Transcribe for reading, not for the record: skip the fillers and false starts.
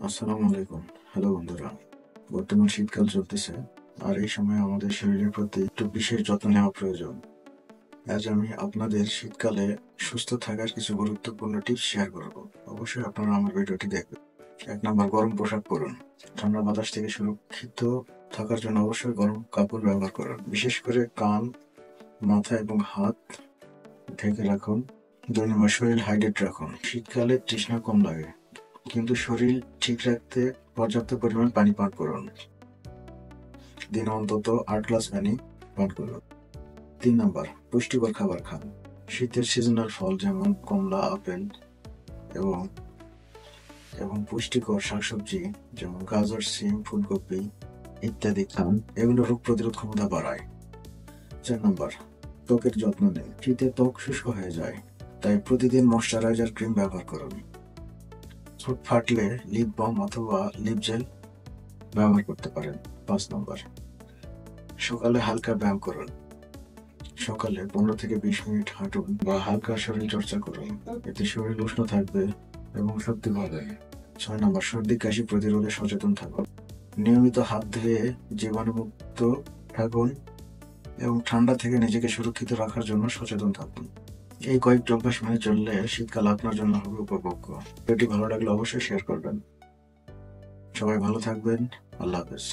আসসালামু আলাইকুম। হ্যালো বন্ধুরা, বর্তমান শীতকাল চলতেছে, আর এই সময় আমাদের শরীরের প্রতি একটু বিশেষ যত্ন নেওয়া প্রয়োজন। আজ আমি আপনাদের শীতকালে সুস্থ থাকার কিছু গুরুত্বপূর্ণ টিপস শেয়ার করব। অবশ্যই আপনারা আমার ভিডিওটি দেখবেন। 1 নম্বর, গরম পোশাক পরুন। ঠান্ডা বাতাস থেকে সুরক্ষিত থাকার জন্য অবশ্যই গরম কাপড় ব্যবহার করুন। বিশেষ করে কান, মাথা এবং হাত ঢেকে রাখুন। 2 নম্বর, শরীর হাইড্রেট রাখুন। শীতকালে তৃষ্ণা কম লাগে, কিন্তু শরীর ঠিক রাখতে পর্যাপ্ত পরিমাণ পানি পান করুন। দিনে অন্তত 8 গ্লাস পানি পান করুন। 3 নম্বর, পুষ্টিকর খাবার খান। শীতের সিজনাল ফল যেমন কমলা, আপেল এবং এবং পুষ্টিকর শাকসবজি যেমন গাজর, সিম, ফুলকপি ইত্যাদি খান। এগুলো রোগ প্রতিরোধ ক্ষমতা বাড়ায়। 4 নম্বর, ত্বকের যত্ন নিন। শীতে ত্বক শুষ্ক হয়ে যায়, তাই প্রতিদিন ময়শ্চারাইজার ক্রিম ব্যবহার করুন। ঠোঁট ফাটলে লিপ বাম অথবা লিপ জেল ব্যবহার করতে পারেন। 5 নম্বর, সকালে হালকা ব্যায়াম করুন। সকালে 15 থেকে 20 মিনিট হাঁটুন বা হালকা শরীর চর্চা করুন। এতে শরীর উষ্ণ থাকবে এবং শক্তি পাবে। 6 নম্বর, সর্দি কাশি প্রতিরোধে সচেতন থাকুন। নিয়মিত হাত ধুয়ে জীবাণুমুক্ত থাকুন এবং ঠান্ডা থেকে নিজেকে সুরক্ষিত রাখার জন্য সচেতন থাকুন। এই কয়েকটি অভ্যাস মেনে চললে শীতকাল আপনার জন্য হবে উপভোগ্য। ভিডিওটি ভালো লাগলে অবশ্যই শেয়ার করবেন। সবাই ভালো থাকবেন। আল্লাহ হাফেজ।